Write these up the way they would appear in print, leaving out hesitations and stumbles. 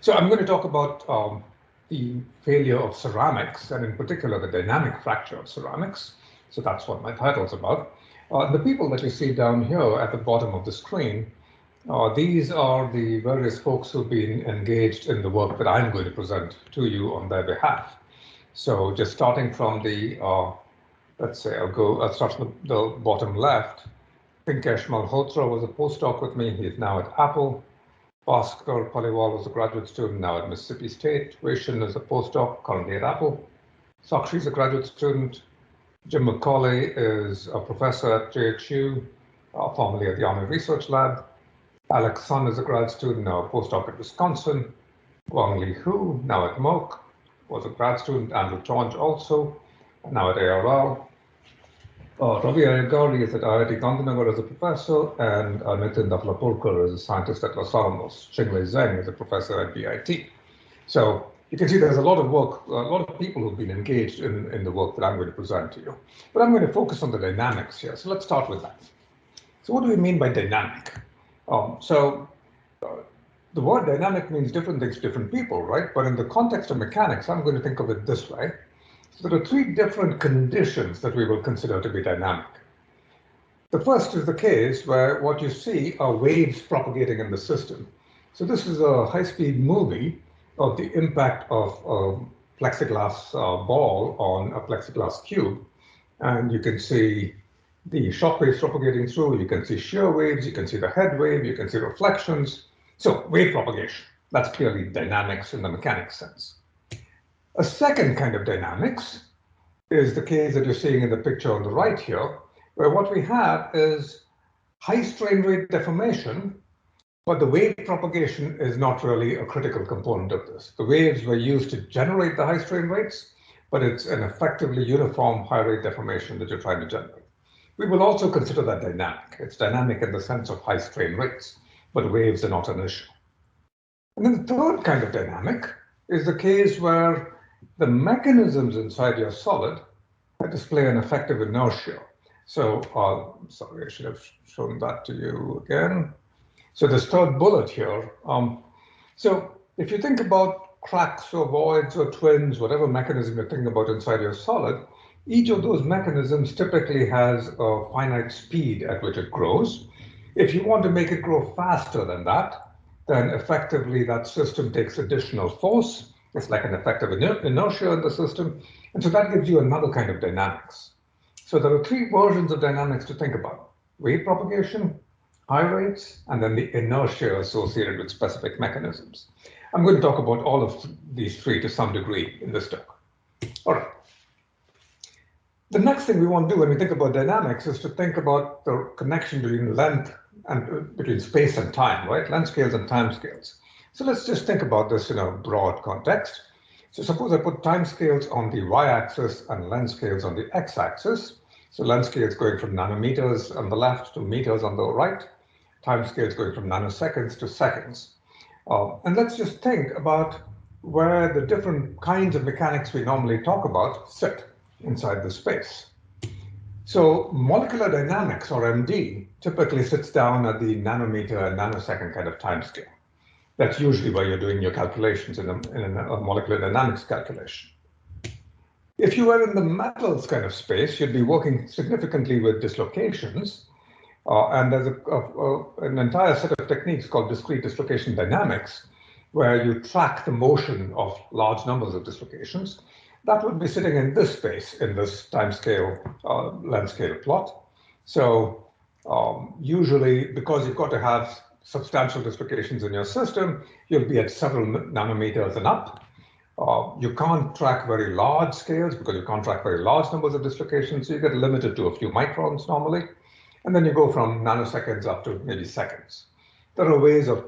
So I'm going to talk about the failure of ceramics, and in particular, the dynamic fracture of ceramics. So that's what my title's about. The people that you see down here at the bottom of the screen, these are the various folks who've been engaged in the work that I'm going to present to you on their behalf. So just starting from the, let's say I'll start from the bottom left. Pinkesh Malhotra was a postdoc with me. He's now at Apple. Bhaskar Paliwal was a graduate student, now at Mississippi State. Vaishan is a postdoc, currently at Apple. Sakshi is a graduate student. Jim McCauley is a professor at JHU, formerly at the Army Research Lab. Alex Sun is a grad student, now a postdoc at Wisconsin. Guangli Hu, now at Merck, was a grad student. Andrew Tonge also, now at ARL. Ravi Ayagari is at IIT Gandhinagar as a professor, and Nitin Daflapurkar is a scientist at Los Alamos. Xinglei Zheng is a professor at BIT. So you can see there's a lot of work, a lot of people who've been engaged in the work that I'm going to present to you. But I'm going to focus on the dynamics here. So let's start with that. So what do we mean by dynamic? The word dynamic means different things to different people, right? But in the context of mechanics, I'm going to think of it this way. So there are three different conditions that we will consider to be dynamic. The first is the case where what you see are waves propagating in the system. So this is a high-speed movie of the impact of a plexiglass ball on a plexiglass cube. And you can see the shock waves propagating through, you can see shear waves, you can see the head wave, you can see reflections. So wave propagation, that's clearly dynamics in the mechanics sense. A second kind of dynamics is the case that you're seeing in the picture on the right here, where what we have is high strain rate deformation, but the wave propagation is not really a critical component of this. The waves were used to generate the high strain rates, but it's an effectively uniform high rate deformation that you're trying to generate. We will also consider that dynamic. It's dynamic in the sense of high strain rates, but waves are not an issue. And then the third kind of dynamic is the case where the mechanisms inside your solid display an effective inertia. So, sorry, I should have shown that to you again. So this third bullet here. So if you think about cracks or voids or twins, whatever mechanism you're thinking about inside your solid, each of those mechanisms typically has a finite speed at which it grows. If you want to make it grow faster than that, then effectively that system takes additional force. It's like an effective inertia in the system. And so that gives you another kind of dynamics. So there are three versions of dynamics to think about: wave propagation, high rates, and then the inertia associated with specific mechanisms. I'm going to talk about all of these three to some degree in this talk. All right. The next thing we want to do when we think about dynamics is to think about the connection between length and between space and time, right? Length scales and time scales. So let's just think about this in a broad context. So suppose I put time scales on the y-axis and length scales on the x-axis. So length scales going from nanometers on the left to meters on the right. Time scales going from nanoseconds to seconds. And let's just think about where the different kinds of mechanics we normally talk about sit inside the space. So molecular dynamics, or MD, typically sits down at the nanometer and nanosecond kind of time scale. That's usually where you're doing your calculations in a molecular dynamics calculation. If you were in the metals kind of space, you'd be working significantly with dislocations. And there's an entire set of techniques called discrete dislocation dynamics, where you track the motion of large numbers of dislocations. That would be sitting in this space, in this time scale, length scale plot. So usually, because you've got to have substantial dislocations in your system, you'll be at several nanometers and up. You can't track very large scales because you can't track very large numbers of dislocations, so you get limited to a few microns normally. And then you go from nanoseconds up to maybe seconds. There are ways of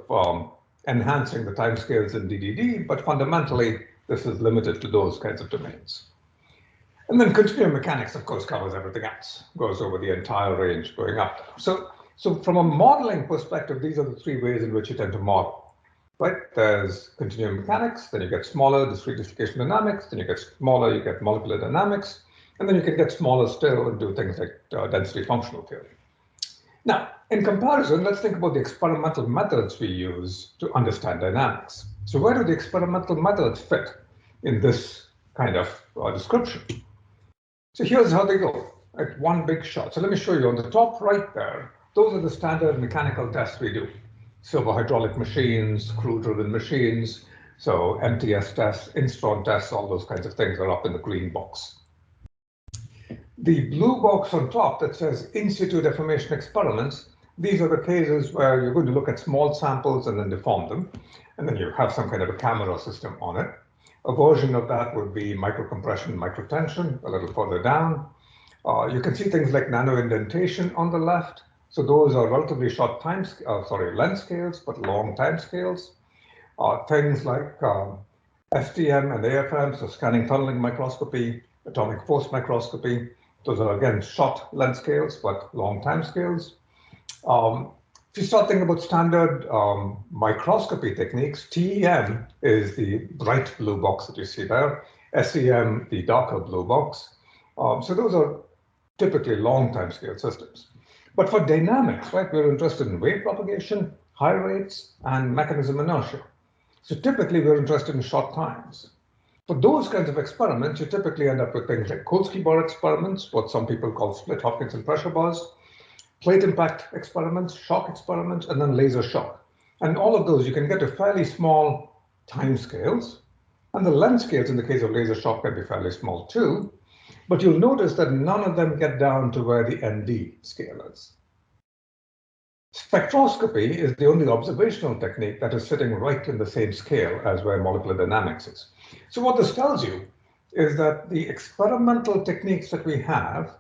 enhancing the timescales in DDD, but fundamentally, this is limited to those kinds of domains. And then continuum mechanics, of course, covers everything else, goes over the entire range going up. So from a modeling perspective, these are the three ways in which you tend to model, right? There's continuum mechanics, then you get smaller, discrete dislocation dynamics, then you get smaller, you get molecular dynamics, and then you can get smaller still and do things like density functional theory. Now, in comparison, let's think about the experimental methods we use to understand dynamics. So where do the experimental methods fit in this kind of description? So here's how they go at one big shot. So let me show you on the top right there. Those are the standard mechanical tests we do. Servo hydraulic machines, screw-driven machines, so MTS tests, Instron tests, all those kinds of things are up in the green box. The blue box on top that says in situ deformation experiments, these are the cases where you're going to look at small samples and then deform them, and then you have some kind of a camera system on it. A version of that would be microcompression, microtension, a little further down. You can see things like nano indentation on the left. So those are relatively short length scales, but long time scales. Things like STM and AFM, so scanning tunneling microscopy, atomic force microscopy. Those are, again, short length scales, but long time scales. If you start thinking about standard microscopy techniques, TEM is the bright blue box that you see there, SEM, the darker blue box. So those are typically long time scale systems. But for dynamics, right, we're interested in wave propagation, high rates, and mechanism inertia. So typically we're interested in short times. For those kinds of experiments, you typically end up with things like Kolsky bar experiments, what some people call split Hopkins and pressure bars, plate impact experiments, shock experiments, and then laser shock. And all of those, you can get to fairly small time scales. And the length scales in the case of laser shock can be fairly small too. But you'll notice that none of them get down to where the ND scale is. Spectroscopy is the only observational technique that is sitting right in the same scale as where molecular dynamics is. So what this tells you is that the experimental techniques that we have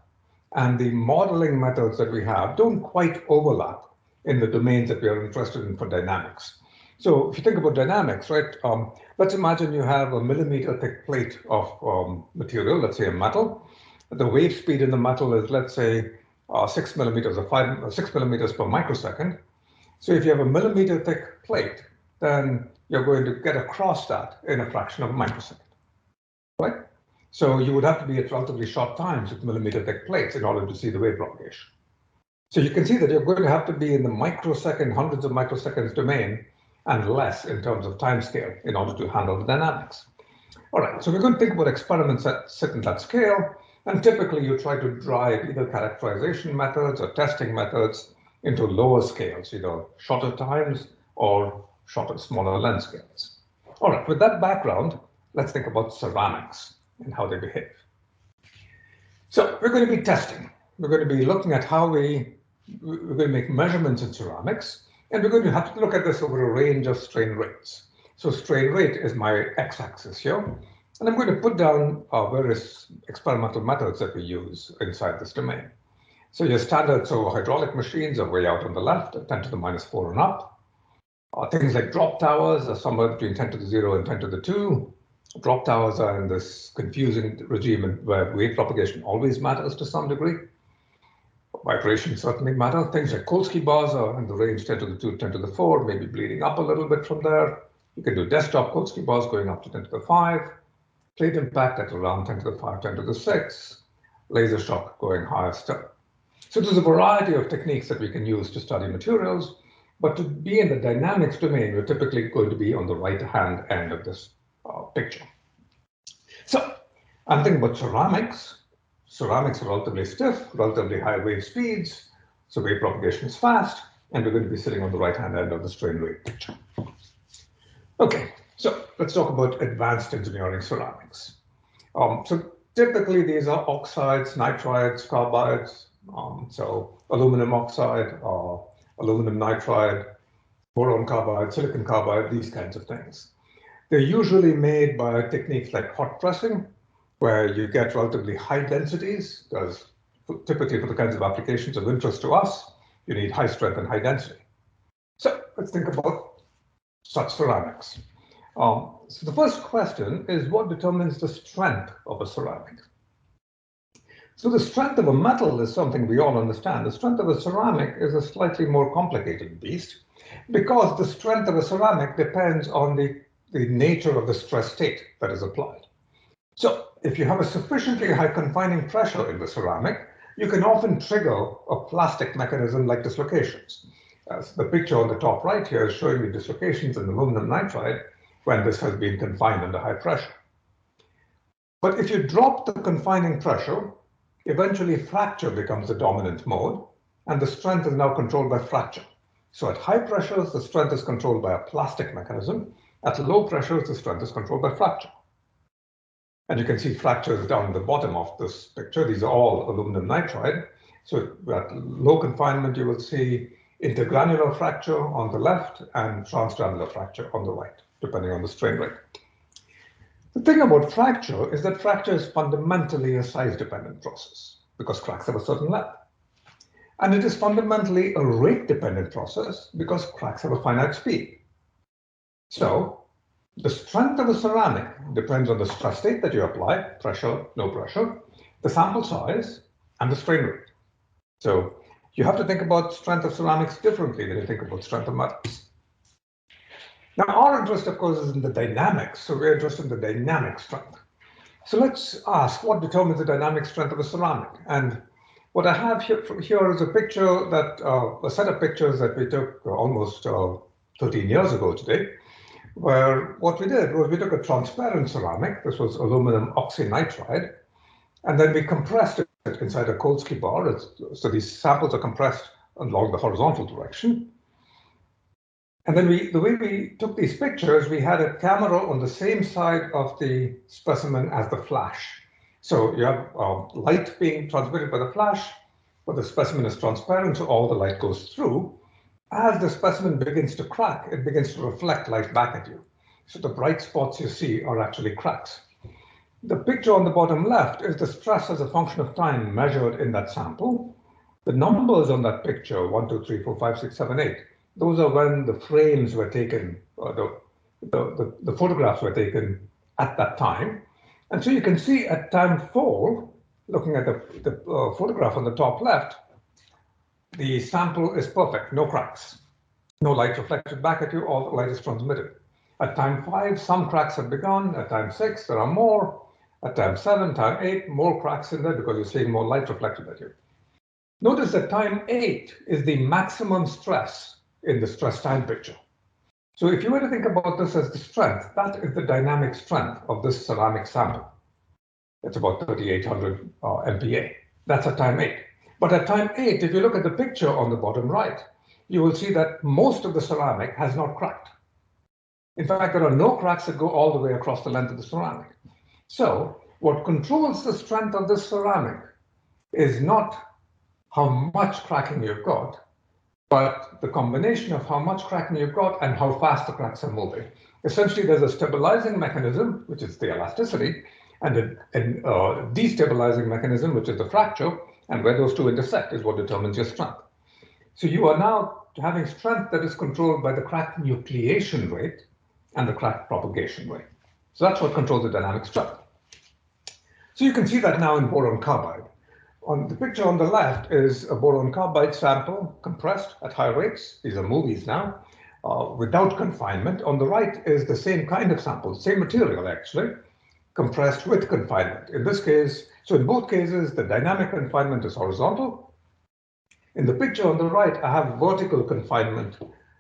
and the modeling methods that we have don't quite overlap in the domains that we are interested in for dynamics. So if you think about dynamics, right, let's imagine you have a millimeter thick plate of material, let's say a metal. The wave speed in the metal is, let's say, 6 millimeters or 6 millimeters per microsecond. So if you have a millimeter thick plate, then you're going to get across that in a fraction of a microsecond, right? So you would have to be at relatively short times with millimeter thick plates in order to see the wave propagation. So you can see that you're going to have to be in the microsecond, hundreds of microseconds domain and less in terms of time scale in order to handle the dynamics. All right, so we're going to think about experiments that sit in that scale. And typically you try to drive either characterization methods or testing methods into lower scales, either shorter times or shorter, smaller length scales. All right, with that background, let's think about ceramics and how they behave. So we're going to be testing. We're going to be looking at how we're going to make measurements in ceramics, and we're going to have to look at this over a range of strain rates. So strain rate is my x-axis here. And I'm going to put down various experimental methods that we use inside this domain. So your standard hydraulic machines are way out on the left, 10 to the minus 4 and up. Things like drop towers are somewhere between 10 to the 0 and 10 to the 2. Drop towers are in this confusing regime where wave propagation always matters to some degree. Vibrations certainly matter. Things like Kolsky bars are in the range 10 to the 2, 10 to the 4, maybe bleeding up a little bit from there. You can do desktop Kolsky bars going up to 10 to the 5. Plate impact at around 10 to the 5, 10 to the 6, laser shock going higher still. So there's a variety of techniques that we can use to study materials, but to be in the dynamics domain, we're typically going to be on the right-hand end of this picture. So I'm thinking about ceramics. Ceramics are relatively stiff, relatively high wave speeds, so wave propagation is fast, and we're going to be sitting on the right-hand end of the strain rate picture. Okay. So let's talk about advanced engineering ceramics. So typically these are oxides, nitrides, carbides, so aluminum oxide, aluminum nitride, boron carbide, silicon carbide, these kinds of things. They're usually made by techniques like hot pressing, where you get relatively high densities, because typically for the kinds of applications of interest to us, you need high strength and high density. So let's think about such ceramics. So the first question is, what determines the strength of a ceramic? So the strength of a metal is something we all understand. The strength of a ceramic is a slightly more complicated beast, because the strength of a ceramic depends on the nature of the stress state that is applied. So if you have a sufficiently high confining pressure in the ceramic, you can often trigger a plastic mechanism like dislocations. So the picture on the top right here is showing you dislocations in aluminum nitride when this has been confined under high pressure. But if you drop the confining pressure, eventually fracture becomes the dominant mode, and the strength is now controlled by fracture. So at high pressures, the strength is controlled by a plastic mechanism. At low pressures, the strength is controlled by fracture. And you can see fractures down the bottom of this picture. These are all aluminum nitride. So at low confinement, you will see intergranular fracture on the left and transgranular fracture on the right, depending on the strain rate. The thing about fracture is that fracture is fundamentally a size-dependent process because cracks have a certain length. And it is fundamentally a rate-dependent process because cracks have a finite speed. So the strength of a ceramic depends on the stress state that you apply, pressure, no pressure, the sample size, and the strain rate. So you have to think about strength of ceramics differently than you think about strength of metals. Now, our interest, of course, is in the dynamics. So we're interested in the dynamic strength. So let's ask, what determines the dynamic strength of a ceramic? And what I have here is a picture that, a set of pictures that we took almost 13 years ago today, where what we did was we took a transparent ceramic. This was aluminum oxynitride, and then we compressed it inside a Kolsky bar. So these samples are compressed along the horizontal direction. And then the way we took these pictures, we had a camera on the same side of the specimen as the flash. So you have light being transmitted by the flash, but the specimen is transparent, so all the light goes through. As the specimen begins to crack, it begins to reflect light back at you. So the bright spots you see are actually cracks. The picture on the bottom left is the stress as a function of time measured in that sample. The numbers on that picture, 1, 2, 3, 4, 5, 6, 7, 8, those are when the frames were taken, the photographs were taken at that time. And so you can see at time 4, looking at the photograph on the top left, the sample is perfect, no cracks, no light reflected back at you, all the light is transmitted. At time 5, some cracks have begun. At time 6, there are more. At time 7, time 8, more cracks in there because you're seeing more light reflected at you. Notice that time 8 is the maximum stress in the stress time picture. So if you were to think about this as the strength, that is the dynamic strength of this ceramic sample. It's about 3,800 MPa. That's at time 8. But at time 8, if you look at the picture on the bottom right, you will see that most of the ceramic has not cracked. In fact, there are no cracks that go all the way across the length of the ceramic. So what controls the strength of this ceramic is not how much cracking you've got, but the combination of how much cracking you've got and how fast the cracks are moving. Essentially, there's a stabilizing mechanism, which is the elasticity, and a destabilizing mechanism, which is the fracture, and where those two intersect is what determines your strength. So you are now having strength that is controlled by the crack nucleation rate and the crack propagation rate. So that's what controls the dynamic strength. So you can see that now in boron carbide. On the picture on the left is a boron carbide sample compressed at high rates. These are movies now, without confinement. On the right is the same kind of sample, same material actually, compressed with confinement. In this case, so in both cases, the dynamic confinement is horizontal. In the picture on the right, I have vertical confinement,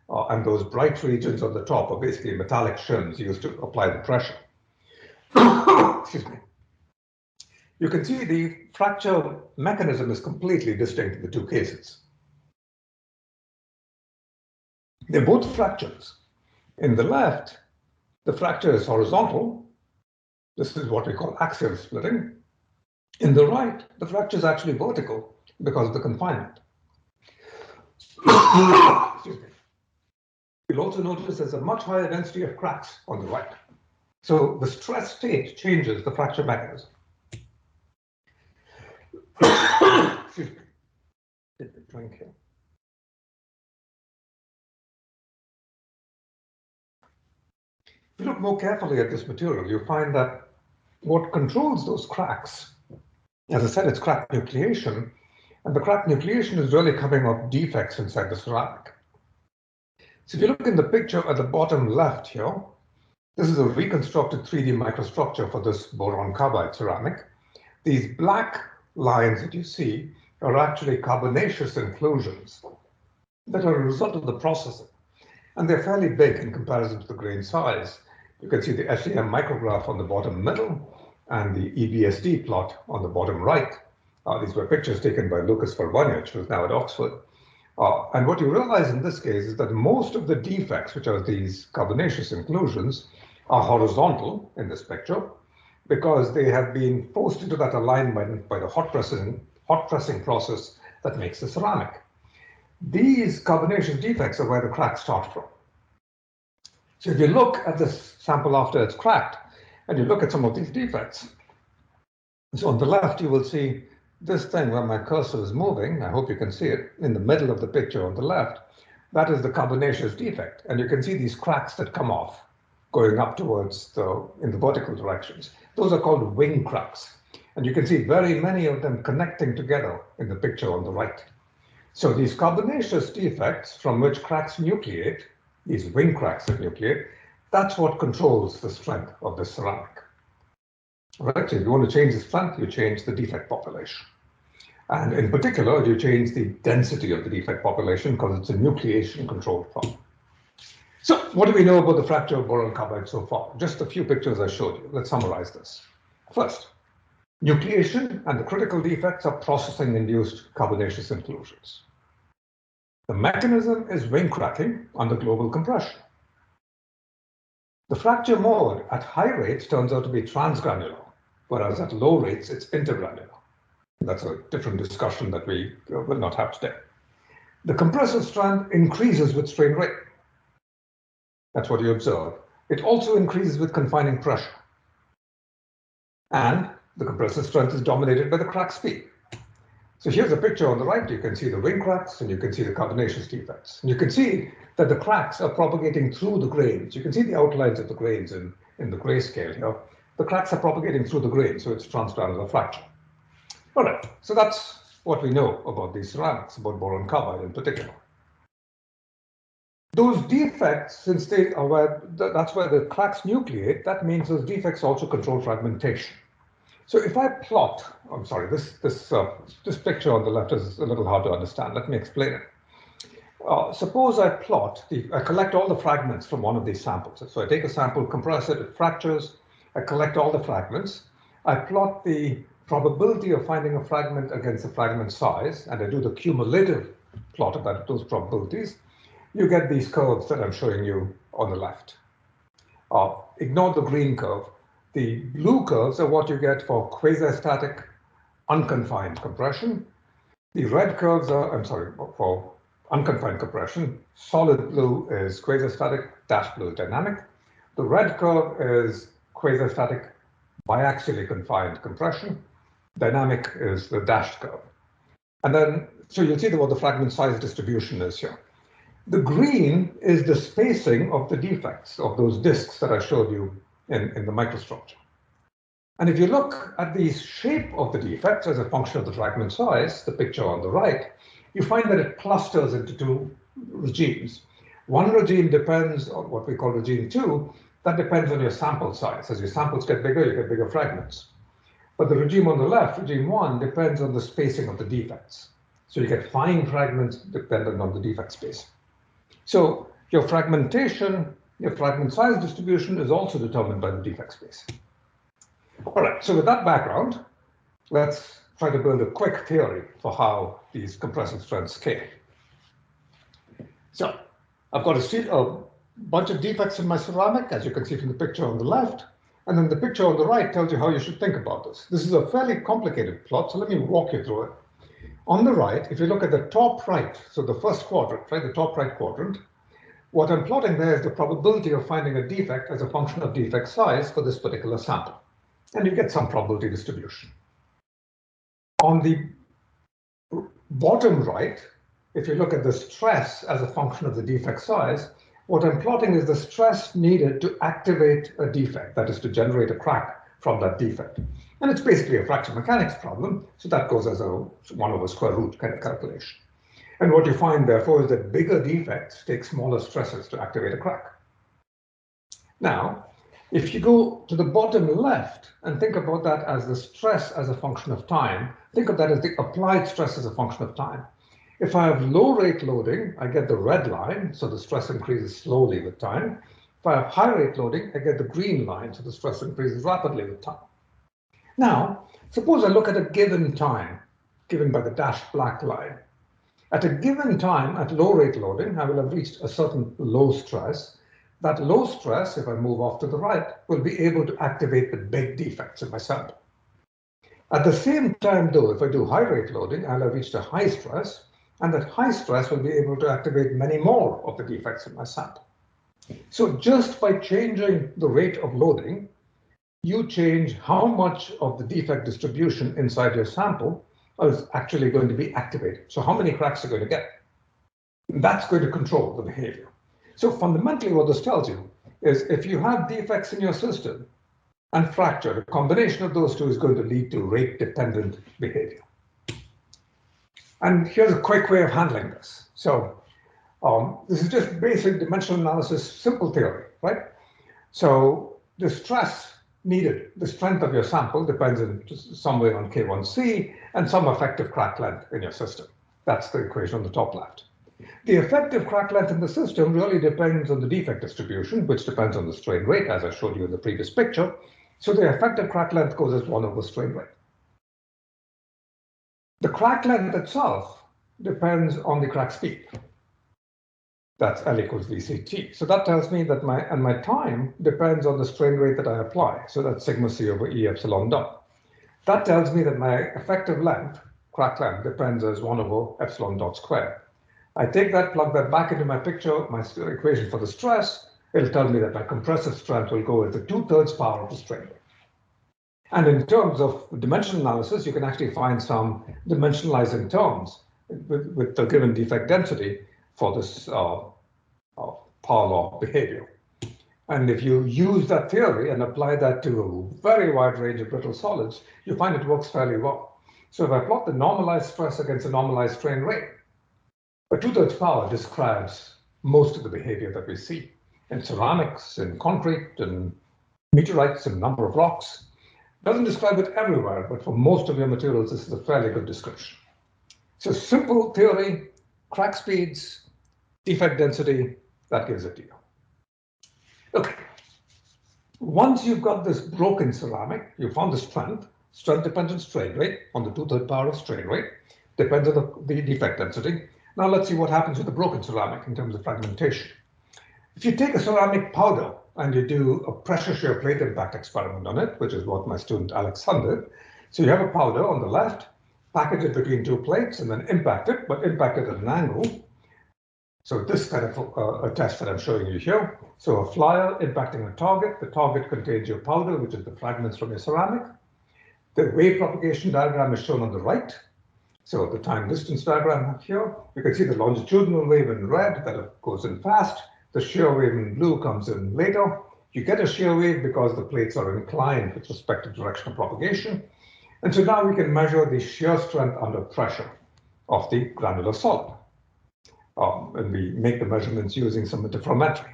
and those bright regions on the top are basically metallic shims used to apply the pressure. Excuse me. You can see the fracture mechanism is completely distinct in the two cases. They're both fractures. In the left, the fracture is horizontal. This is what we call axial splitting. In the right, the fracture is actually vertical because of the confinement. Excuse me. You'll also notice there's a much higher density of cracks on the right. So the stress state changes the fracture mechanism. Excuse me. Get the drink here. If you look more carefully at this material, you find that what controls those cracks, as I said, it's crack nucleation, and the crack nucleation is really coming off defects inside the ceramic. So if you look in the picture at the bottom left here, this is a reconstructed 3D microstructure for this boron carbide ceramic. These black lines that you see are actually carbonaceous inclusions that are a result of the processing. And they're fairly big in comparison to the grain size. You can see the SEM micrograph on the bottom middle and the EBSD plot on the bottom right. These were pictures taken by Lucas Verwaniec, who's now at Oxford. And what you realize in this case is that most of the defects, which are these carbonaceous inclusions, are horizontal in this picture because they have been forced into that alignment by the hot pressing process that makes the ceramic. These carbonaceous defects are where the cracks start from. So if you look at this sample after it's cracked, and you look at some of these defects, so on the left you will see this thing where my cursor is moving. I hope you can see it in the middle of the picture on the left. That is the carbonaceous defect, and you can see these cracks that come off going up towards in the vertical directions. Those are called wing cracks, and you can see very many of them connecting together in the picture on the right. So these carbonaceous defects from which cracks nucleate, these wing cracks that nucleate, that's what controls the strength of the ceramic. Right? So if you want to change the strength, you change the defect population. And in particular, you change the density of the defect population because it's a nucleation controlled problem. So what do we know about the fracture of boron carbide so far? Just a few pictures I showed you. Let's summarize this. First, nucleation and the critical defects are processing-induced carbonaceous inclusions. The mechanism is wing cracking under global compression. The fracture mode at high rates turns out to be transgranular, whereas at low rates it's intergranular. That's a different discussion that we will not have today. The compressive strength increases with strain rate. That's what you observe. It also increases with confining pressure. And the compressive strength is dominated by the crack speed. So here's a picture on the right. You can see the wing cracks and you can see the carbonaceous defects. And you can see that the cracks are propagating through the grains. You can see the outlines of the grains in the grayscale here. The cracks are propagating through the grains, so it's transgranular fracture. All right, so that's what we know about these ceramics, about boron carbide in particular. Those defects, since they are that's where the cracks nucleate, that means those defects also control fragmentation. So if I plot, I'm sorry, this picture on the left is a little hard to understand. Let me explain it. Suppose I collect all the fragments from one of these samples. So I take a sample, compress it, it fractures, I collect all the fragments, I plot the probability of finding a fragment against the fragment size, and I do the cumulative plot of those probabilities. You get these curves that I'm showing you on the left. Ignore the green curve. The blue curves are what you get for quasi-static, unconfined compression. The red curves are, for unconfined compression. Solid blue is quasi-static, dashed blue is dynamic. The red curve is quasi-static, biaxially confined compression. Dynamic is the dashed curve. And then, so you'll see what the fragment size distribution is here. The green is the spacing of the defects of those disks that I showed you in the microstructure. And if you look at the shape of the defects as a function of the fragment size, the picture on the right, you find that it clusters into two regimes. One regime depends on what we call regime 2, that depends on your sample size. As your samples get bigger, you get bigger fragments. But the regime on the left, regime 1, depends on the spacing of the defects. So you get fine fragments dependent on the defect space. So your fragmentation, your fragment size distribution is also determined by the defect space. All right, so with that background, let's try to build a quick theory for how these compressive strengths scale. So I've got a bunch of defects in my ceramic, as you can see from the picture on the left, and then the picture on the right tells you how you should think about this. This is a fairly complicated plot, so let me walk you through it. On the right, if you look at the top right, so the first quadrant, right, the top right quadrant, what I'm plotting there is the probability of finding a defect as a function of defect size for this particular sample. And you get some probability distribution. On the bottom right, if you look at the stress as a function of the defect size, what I'm plotting is the stress needed to activate a defect, that is to generate a crack from that defect. And it's basically a fracture mechanics problem, so that goes as a 1 over square root kind of calculation. And what you find, therefore, is that bigger defects take smaller stresses to activate a crack. Now, if you go to the bottom left and think about that as the stress as a function of time think of that as the applied stress as a function of time. If I have low rate loading, I get the red line, so the stress increases slowly with time. If I have high rate loading, I get the green line, so the stress increases rapidly with time. Now, suppose I look at a given time, given by the dashed black line. At a given time, at low rate loading, I will have reached a certain low stress. That low stress, if I move off to the right, will be able to activate the big defects in my sample. At the same time, though, if I do high rate loading, I'll have reached a high stress, and that high stress will be able to activate many more of the defects in my sample. So just by changing the rate of loading, you change how much of the defect distribution inside your sample is actually going to be activated. So how many cracks are going to get? That's going to control the behavior. So fundamentally what this tells you is if you have defects in your system and fracture, a combination of those two is going to lead to rate-dependent behavior. And here's a quick way of handling this. So this is just basic dimensional analysis, simple theory, right? So the stress needed, the strength of your sample depends in some way on K1C and some effective crack length in your system. That's the equation on the top left. The effective crack length in the system really depends on the defect distribution, which depends on the strain rate, as I showed you in the previous picture. So the effective crack length goes as 1 over strain rate. The crack length itself depends on the crack speed. That's L equals VCT. So that tells me that my time depends on the strain rate that I apply. So that's sigma C over E epsilon dot. That tells me that my effective length, crack length, depends as 1 over epsilon dot squared. I take that, plug that back into my picture, my equation for the stress. It'll tell me that my compressive strength will go as the 2/3 power of the strain rate. And in terms of dimensional analysis, you can actually find some dimensionalizing terms with the given defect density for this power law behavior. And if you use that theory and apply that to a very wide range of brittle solids, you find it works fairly well. So if I plot the normalized stress against a normalized strain rate, a 2/3 power describes most of the behavior that we see in ceramics, in concrete, and meteorites, and a number of rocks. Doesn't describe it everywhere, but for most of your materials, this is a fairly good description. So simple theory, crack speeds, defect density, that gives it to you. Okay. Once you've got this broken ceramic, you found the strength depends on strain rate, on the 2/3 power of strain rate, depends on the defect density. Now let's see what happens with the broken ceramic in terms of fragmentation. If you take a ceramic powder and you do a pressure shear plate impact experiment on it, which is what my student Alex Sun did. So you have a powder on the left, package it between two plates and then impact it, but impact it at an angle. So this kind of a test that I'm showing you here. So a flyer impacting a target. The target contains your powder, which is the fragments from your ceramic. The wave propagation diagram is shown on the right. So the time distance diagram here, you can see the longitudinal wave in red that goes in fast. The shear wave in blue comes in later. You get a shear wave because the plates are inclined with respect to direction of propagation. And so now we can measure the shear strength under pressure of the granular solid. And we make the measurements using some interferometry.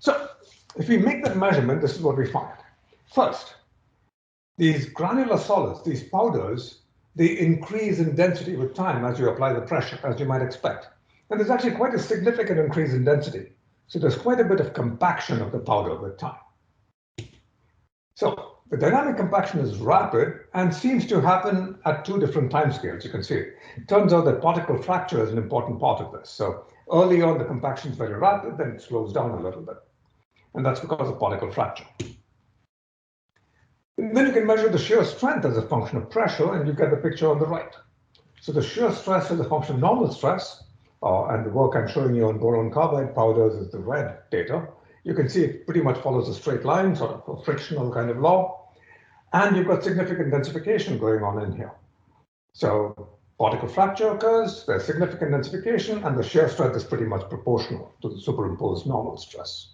So if we make that measurement, this is what we find. First, these granular solids, these powders, they increase in density with time as you apply the pressure, as you might expect. And there's actually quite a significant increase in density. So there's quite a bit of compaction of the powder with time. So the dynamic compaction is rapid and seems to happen at two different timescales. You can see it. It turns out that particle fracture is an important part of this. So early on, the compaction is very rapid, then it slows down a little bit. And that's because of particle fracture. And then you can measure the shear strength as a function of pressure, and you get the picture on the right. So the shear stress is a function of normal stress, and the work I'm showing you on boron carbide powders is the red data. You can see it pretty much follows a straight line, sort of a frictional kind of law. And you've got significant densification going on in here. So particle fracture occurs, there's significant densification, and the shear strength is pretty much proportional to the superimposed normal stress.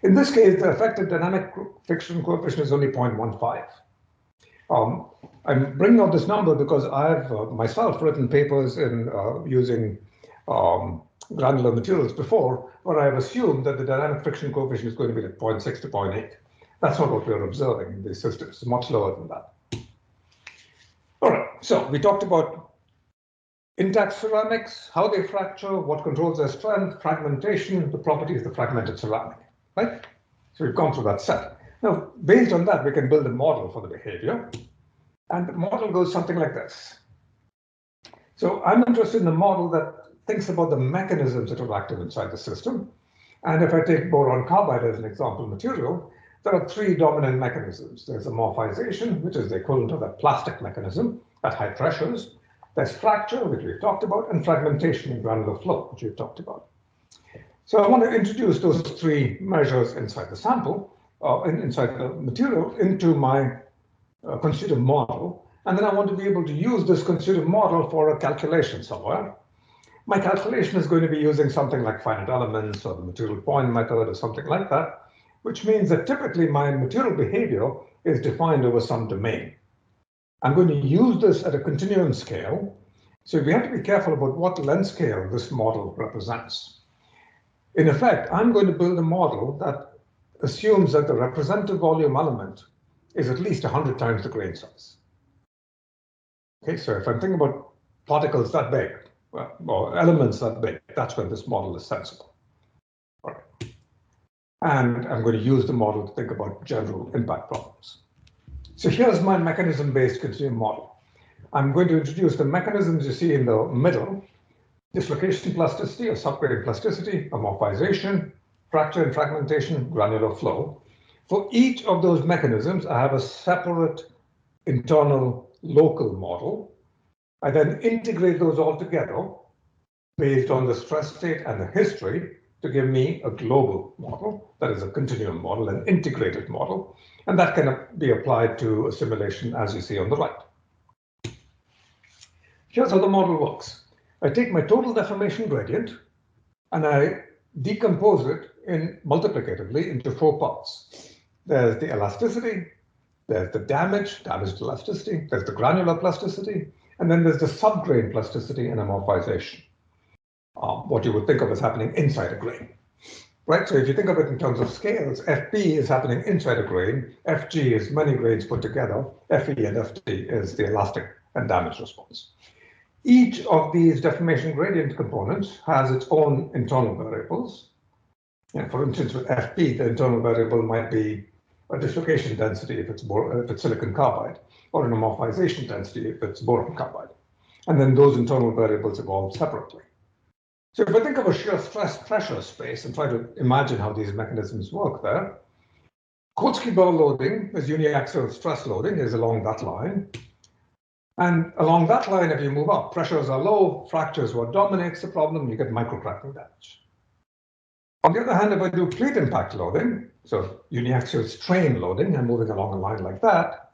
In this case, the effective dynamic friction coefficient is only 0.15. I'm bringing out this number because I've myself written papers in using granular materials before, where I've assumed that the dynamic friction coefficient is going to be like 0.6 to 0.8. That's not what we're observing in these systems. It's much lower than that. All right. so we talked about intact ceramics, how they fracture, what controls their strength, fragmentation, the properties of the fragmented ceramic, right? So we've gone through that set. Now, based on that, we can build a model for the behavior. And the model goes something like this. So I'm interested in a model that thinks about the mechanisms that are active inside the system. And if I take boron carbide as an example material, there are three dominant mechanisms. There's amorphization, which is the equivalent of a plastic mechanism at high pressures. There's fracture, which we've talked about, and fragmentation in granular flow, which we've talked about. So I want to introduce those three measures inside the sample, inside the material, into my constitutive model. And then I want to be able to use this constitutive model for a calculation somewhere. My calculation is going to be using something like finite elements or the material point method or something like that, which means that typically my material behavior is defined over some domain. I'm going to use this at a continuum scale. So we have to be careful about what length scale this model represents. In effect, I'm going to build a model that assumes that the representative volume element is at least 100 times the grain size. Okay, so if I'm thinking about particles that big, well, or elements that big, that's when this model is sensible. All right. And I'm going to use the model to think about general impact problems. So here's my mechanism-based continuum model. I'm going to introduce the mechanisms you see in the middle: dislocation plasticity or subgrade plasticity, amorphization, fracture and fragmentation, granular flow. For each of those mechanisms, I have a separate internal local model. I then integrate those all together based on the stress state and the history to give me a global model, that is a continuum model, an integrated model, and that can be applied to a simulation as you see on the right. Here's how the model works. I take my total deformation gradient and I decompose it multiplicatively into four parts. There's the elasticity, there's the damaged elasticity, there's the granular plasticity, and then there's the subgrain plasticity and amorphization. What you would think of as happening inside a grain, right? So if you think of it in terms of scales, FP is happening inside a grain, FG is many grains put together, FE and FT is the elastic and damage response. Each of these deformation gradient components has its own internal variables. And for instance, with FP, the internal variable might be a dislocation density if it's silicon carbide, or an amorphization density if it's boron carbide. And then those internal variables evolve separately. So if I think of a shear stress pressure space and try to imagine how these mechanisms work there, Kolsky bar loading is uniaxial stress loading is along that line. And along that line, if you move up, pressures are low, fractures what dominates the problem, you get microcracking damage. On the other hand, if I do plate impact loading, so uniaxial strain loading, I'm moving along a line like that,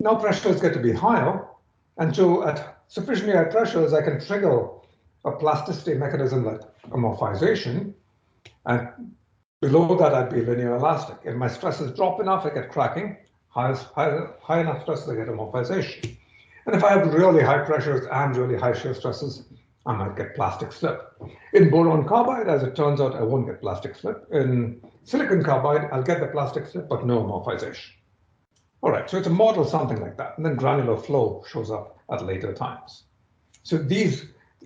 now pressures get to be higher, and so at sufficiently high pressures, I can trigger a plasticity mechanism like amorphization, and below that I'd be linear elastic. If my stresses drop enough, I get cracking, high enough stresses, I get amorphization. And if I have really high pressures and really high shear stresses, I might get plastic slip. In boron carbide, as it turns out, I won't get plastic slip. In silicon carbide, I'll get the plastic slip, but no amorphization. All right, so it's a model something like that. And then granular flow shows up at later times. So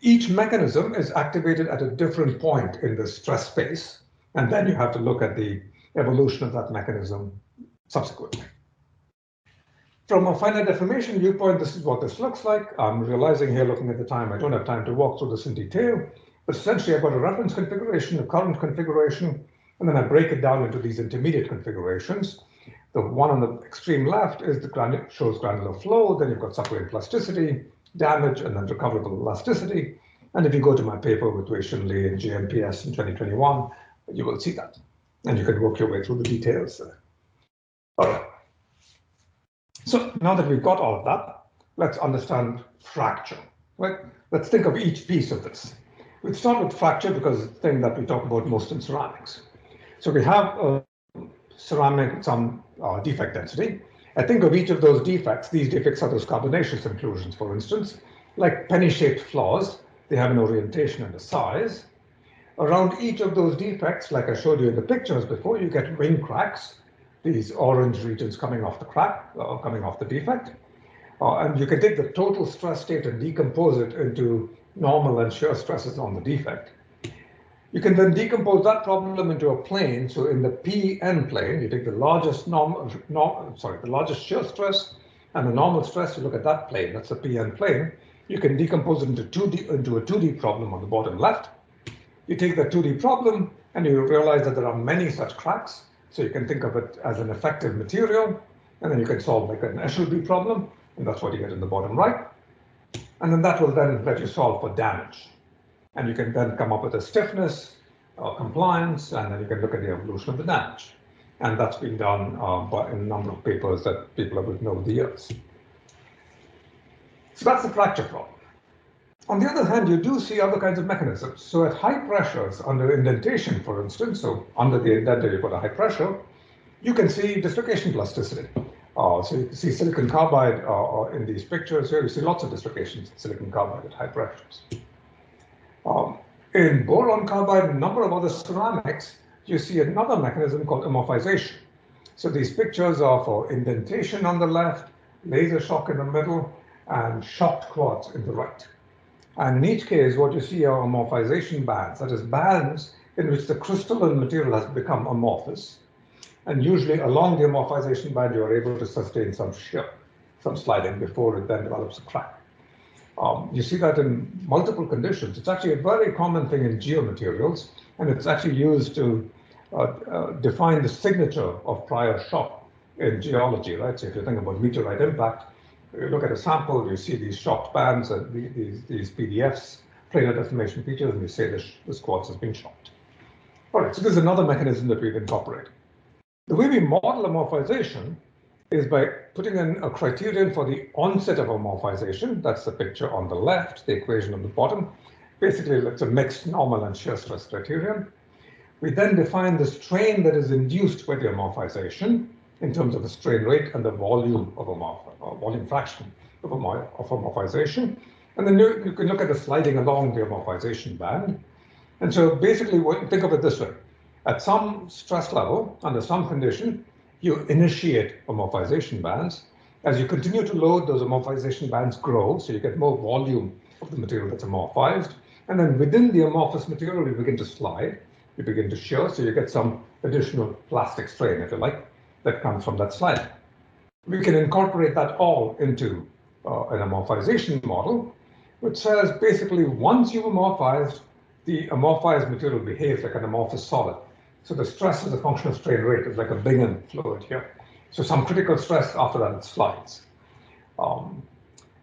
each mechanism is activated at a different point in the stress space. And then you have to look at the evolution of that mechanism subsequently. From a finite deformation viewpoint, this is what this looks like. I'm realizing here, looking at the time, I don't have time to walk through this in detail, but essentially I've got a reference configuration, a current configuration, and then I break it down into these intermediate configurations. The one on the extreme left is shows granular flow, then you've got subgrain plasticity, damage, and then recoverable elasticity. And if you go to my paper with Wei Shun Li and JMPS in 2021, you will see that. And you can work your way through the details there. All right. So now that we've got all of that, let's understand fracture, right? Let's think of each piece of this. We'll start with fracture because it's the thing that we talk about most in ceramics. So we have a ceramic, some defect density. I think of each of those defects. These defects are those carbonaceous inclusions, for instance, like penny-shaped flaws. They have an orientation and a size. Around each of those defects, like I showed you in the pictures before, you get ring cracks, these orange regions coming off the crack, coming off the defect. And you can take the total stress state and decompose it into normal and shear stresses on the defect. You can then decompose that problem into a plane. So in the PN plane, you take the largest the largest shear stress and the normal stress. You look at that plane. That's the PN plane. You can decompose it into a 2D problem on the bottom left. You take that 2D problem and you realize that there are many such cracks. So you can think of it as an effective material, and then you can solve like an Eshelby problem, and that's what you get in the bottom right. And then that will then let you solve for damage. And you can then come up with a stiffness, compliance, and then you can look at the evolution of the damage. And that's been done in a number of papers that people have written over the years. So that's the fracture problem. On the other hand, you do see other kinds of mechanisms. So at high pressures, under indentation, for instance, so under the indenter you've got a high pressure, you can see dislocation plasticity. So you can see silicon carbide in these pictures here. You see lots of dislocations in silicon carbide at high pressures. In boron carbide and a number of other ceramics, you see another mechanism called amorphization. So these pictures are for indentation on the left, laser shock in the middle, and shocked quartz in the right. And in each case, what you see are amorphization bands, that is bands in which the crystalline material has become amorphous. And usually along the amorphization band, you are able to sustain some shear, some sliding before it then develops a crack. You see that in multiple conditions. It's actually a very common thing in geomaterials, and it's actually used to define the signature of prior shock in geology, right? So if you think about meteorite impact, you look at a sample, you see these shocked bands and these PDFs, planar deformation features, and you say this quartz has been shocked. All right, so this is another mechanism that we've incorporated. The way we model amorphization is by putting in a criterion for the onset of amorphization. That's the picture on the left, the equation on the bottom. Basically, it's a mixed normal and shear stress criterion. We then define the strain that is induced by the amorphization in terms of the strain rate and the volume of volume fraction of amorphization. And then you can look at the sliding along the amorphization band. And so basically, think of it this way. At some stress level, under some condition, you initiate amorphization bands. As you continue to load, those amorphization bands grow, so you get more volume of the material that's amorphized. And then within the amorphous material, you begin to slide, you begin to shear, so you get some additional plastic strain, if you like, that comes from that sliding. We can incorporate that all into an amorphization model, which says basically once you've amorphized, the amorphized material behaves like an amorphous solid. So the stress is a function of strain rate. It's like a Bingham fluid here. So some critical stress, after that it slides.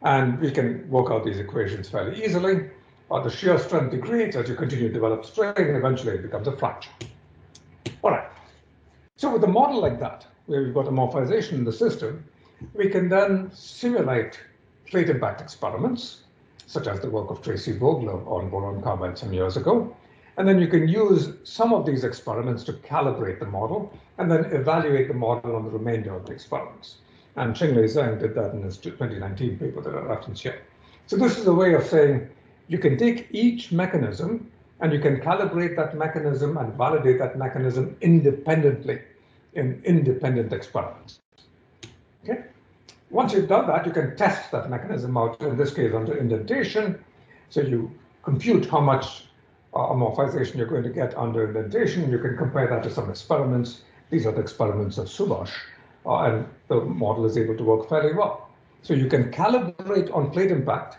And we can work out these equations fairly easily. The shear strength degrades as you continue to develop strain, and eventually it becomes a fracture. All right. So with a model like that, where we've got amorphization in the system, we can then simulate plate impact experiments, such as the work of Tracy Vogler on boron carbide some years ago. And then you can use some of these experiments to calibrate the model and then evaluate the model on the remainder of the experiments. And Qinglei Zheng did that in his 2019 paper that I referenced here. So this is a way of saying you can take each mechanism and you can calibrate that mechanism and validate that mechanism independently in independent experiments. Okay? Once you've done that, you can test that mechanism out, in this case under indentation. So you compute how much amorphization you're going to get under indentation. You can compare that to some experiments. These are the experiments of Subhash, and the model is able to work fairly well. So you can calibrate on plate impact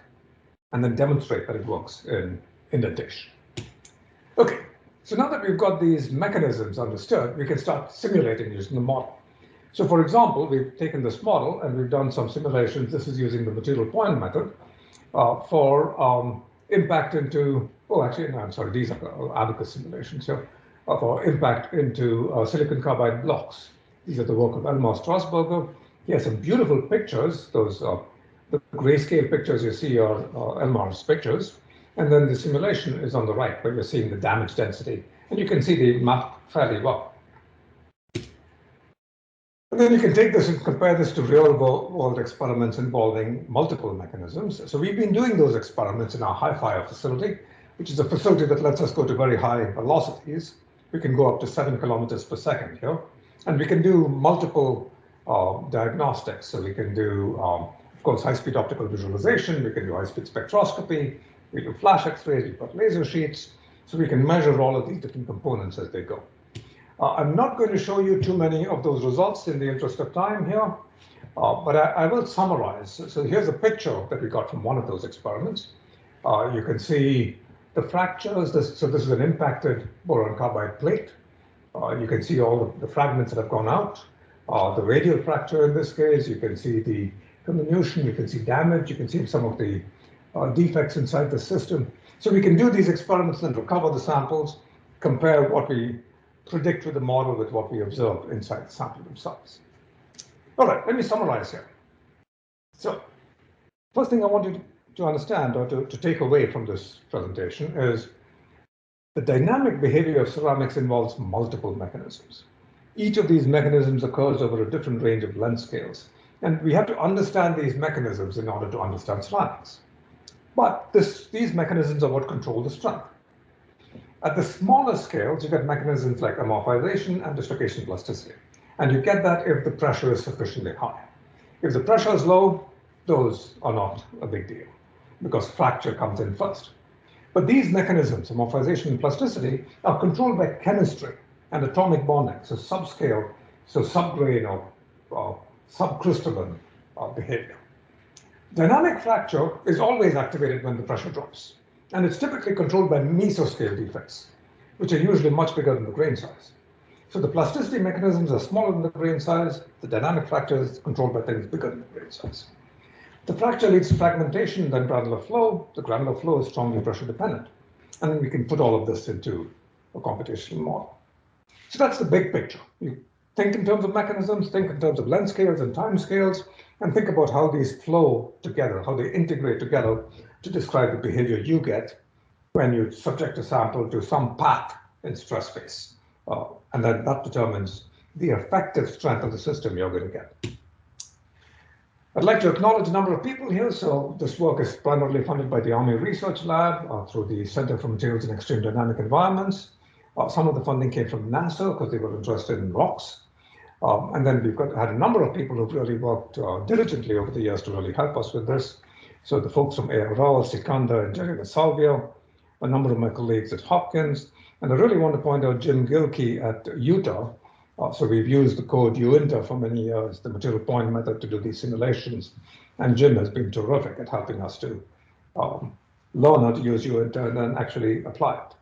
and then demonstrate that it works in indentation. Okay, so now that we've got these mechanisms understood, we can start simulating using the model. So for example, we've taken this model and we've done some simulations. This is using the material point method for impact into, these are abacus simulations here, for impact into silicon carbide blocks. These are the work of Elmar Strasberger. He has some beautiful pictures. Those the grayscale pictures you see are Elmar's pictures. And then the simulation is on the right, where you're seeing the damage density. And you can see the map fairly well. And then you can take this and compare this to real-world experiments involving multiple mechanisms. So we've been doing those experiments in our high-fire facility, which is a facility that lets us go to very high velocities. We can go up to 7 kilometers per second here. And we can do multiple diagnostics. So we can do Of course, high-speed optical visualization, we can do high-speed spectroscopy, we do flash X-rays, we've got laser sheets, so we can measure all of these different components as they go. I'm not going to show you too many of those results in the interest of time here, but I will summarize. So here's a picture that we got from one of those experiments. You can see the fractures. So this is an impacted boron carbide plate. You can see all the fragments that have gone out. The radial fracture in this case, you can see the comminution, you can see damage, you can see some of the defects inside the system. So we can do these experiments and recover the samples, compare what we predict with the model with what we observe inside the sample themselves. All right, let me summarize here. So first thing I want you to understand or to take away from this presentation is the dynamic behavior of ceramics involves multiple mechanisms. Each of these mechanisms occurs over a different range of length scales, and we have to understand these mechanisms in order to understand ceramics. But these mechanisms are what control the strength. At the smaller scales, you get mechanisms like amorphization and dislocation plasticity. And you get that if the pressure is sufficiently high. If the pressure is low, those are not a big deal because fracture comes in first. But these mechanisms, amorphization and plasticity, are controlled by chemistry and atomic bonding, so subscale, so subgrain or subcrystalline behavior. Dynamic fracture is always activated when the pressure drops, and it's typically controlled by mesoscale defects, which are usually much bigger than the grain size. So the plasticity mechanisms are smaller than the grain size. The dynamic fracture is controlled by things bigger than the grain size. The fracture leads to fragmentation, then granular flow. The granular flow is strongly pressure dependent. And then we can put all of this into a computational model. So that's the big picture. You think in terms of mechanisms, think in terms of length scales and time scales, and think about how these flow together, how they integrate together to describe the behavior you get when you subject a sample to some path in stress space. And then that determines the effective strength of the system you're going to get. I'd like to acknowledge a number of people here. So this work is primarily funded by the Army Research Lab through the Center for Materials in Extreme Dynamic Environments. Some of the funding came from NASA because they were interested in rocks. And then we've had a number of people who've really worked diligently over the years to really help us with this. So the folks from ARL, Sikanda, and Jerry Salvio, a number of my colleagues at Hopkins, and I really want to point out Jim Gilkey at Utah. So we've used the code UINTER for many years, the material point method, to do these simulations. And Jim has been terrific at helping us to learn how to use UINTER and then actually apply it.